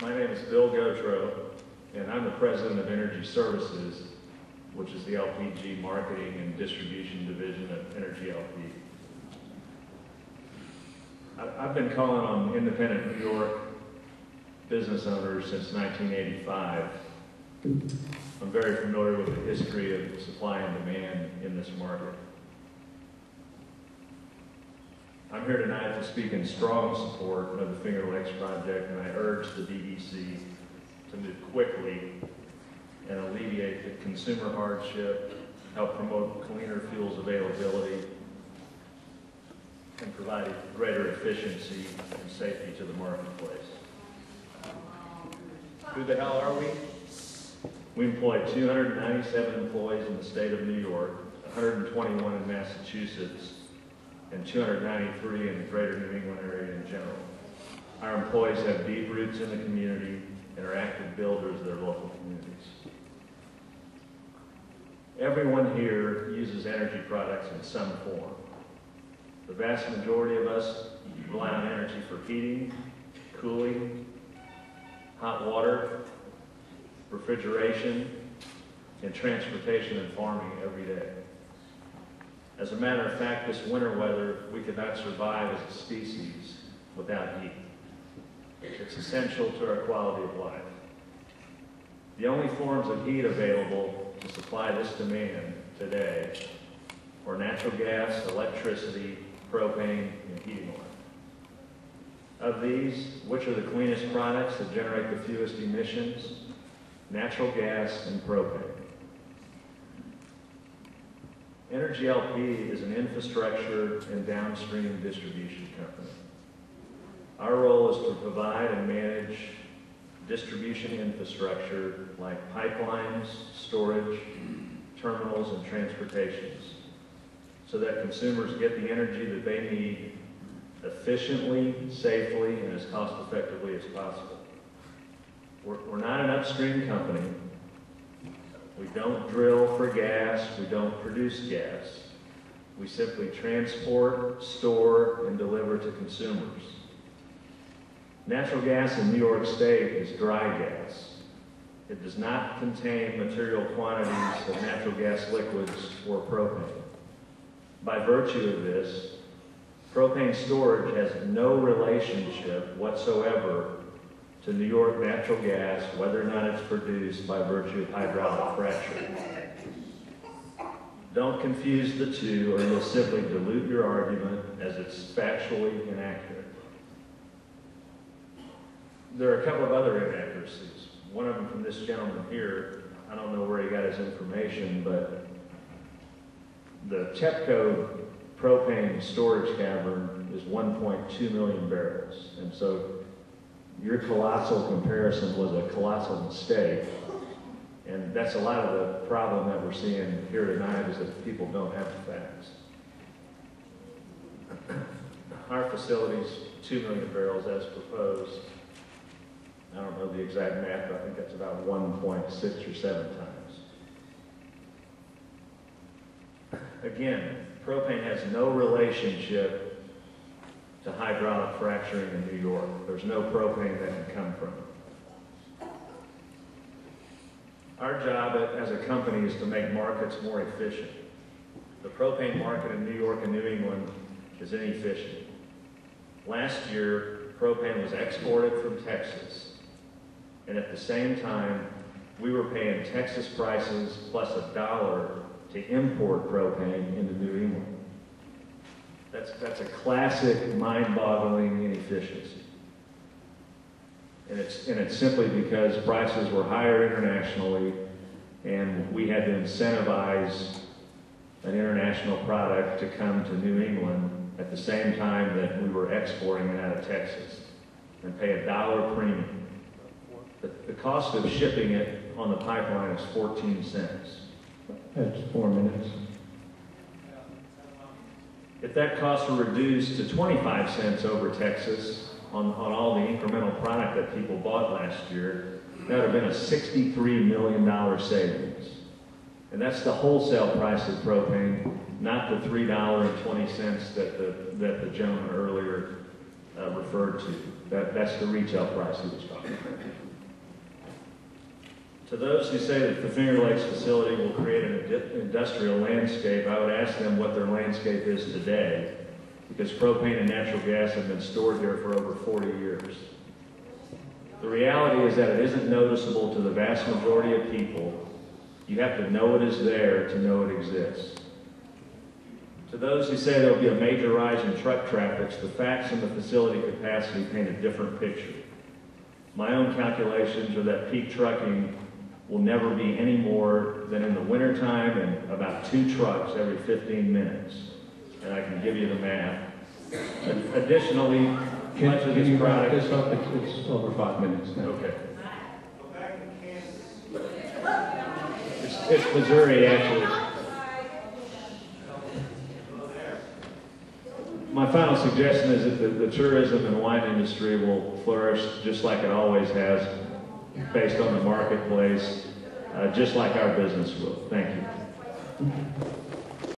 My name is Bill Gautreaux, and I'm the president of Inergy Services, which is the LPG marketing and distribution division of Inergy LP. I've been calling on independent New York business owners since 1985. I'm very familiar with the history of supply and demand in this market. I'm here tonight to speak in strong support of the Finger Lakes project, and I urge the DEC to move quickly and alleviate the consumer hardship, help promote cleaner fuels availability, and provide greater efficiency and safety to the marketplace. Who the hell are we? We employ 297 employees in the state of New York, 121 in Massachusetts, and 293 in the greater New England area in general. Our employees have deep roots in the community and are active builders of their local communities. Everyone here uses energy products in some form. The vast majority of us rely on energy for heating, cooling, hot water, refrigeration, and transportation and farming every day. As a matter of fact, this winter weather, we could not survive as a species without heat. It's essential to our quality of life. The only forms of heat available to supply this demand today are natural gas, electricity, propane, and heating oil. Of these, which are the cleanest products that generate the fewest emissions? Natural gas and propane. Inergy LP is an infrastructure and downstream distribution company. Our role is to provide and manage distribution infrastructure like pipelines, storage, terminals, and transportations so that consumers get the energy that they need efficiently, safely, and as cost effectively as possible. We're not an upstream company. We don't drill for gas, we don't produce gas. We simply transport, store, and deliver to consumers. Natural gas in New York State is dry gas. It does not contain material quantities of natural gas liquids or propane. By virtue of this, propane storage has no relationship whatsoever to New York natural gas, whether or not it's produced by virtue of hydraulic fracturing. Don't confuse the two, or you'll simply dilute your argument as it's factually inaccurate. There are a couple of other inaccuracies. One of them from this gentleman here. I don't know where he got his information, but the TEPCO propane storage cavern is 1.2 million barrels. And so your colossal comparison was a colossal mistake. And that's a lot of the problem that we're seeing here tonight, is that people don't have the facts. Our facility's 2 million barrels as proposed. I don't know the exact math, but I think that's about 1.6 or 7 times. Again, propane has no relationship to hydraulic fracturing in New York. There's no propane that can come from it. Our job as a company is to make markets more efficient. The propane market in New York and New England is inefficient. Last year, propane was exported from Texas, and at the same time, we were paying Texas prices plus $1 to import propane into New England. That's a classic mind-boggling inefficiency. And it's simply because prices were higher internationally, and we had to incentivize an international product to come to New England at the same time that we were exporting it out of Texas, and pay $1 premium. The cost of shipping it on the pipeline is 14 cents. That's 4 minutes. If that cost were reduced to 25 cents over Texas on all the incremental product that people bought last year, that would have been a $63 million savings. And that's the wholesale price of propane, not the $3.20 that the gentleman earlier referred to. That's the retail price he was talking about. To those who say that the Finger Lakes facility will create an industrial landscape, I would ask them what their landscape is today, because propane and natural gas have been stored here for over 40 years. The reality is that it isn't noticeable to the vast majority of people. You have to know it is there to know it exists. To those who say there will be a major rise in truck traffic, the facts and the facility capacity paint a different picture. My own calculations are that peak trucking will never be any more than in the wintertime and about 2 trucks every 15 minutes. And I can give you the math. Additionally, much of this product... This up? It's over 5 minutes now. Okay. It's Missouri, actually. My final suggestion is that the tourism and wine industry will flourish just like it always has, based on the marketplace, just like our business will. Thank you.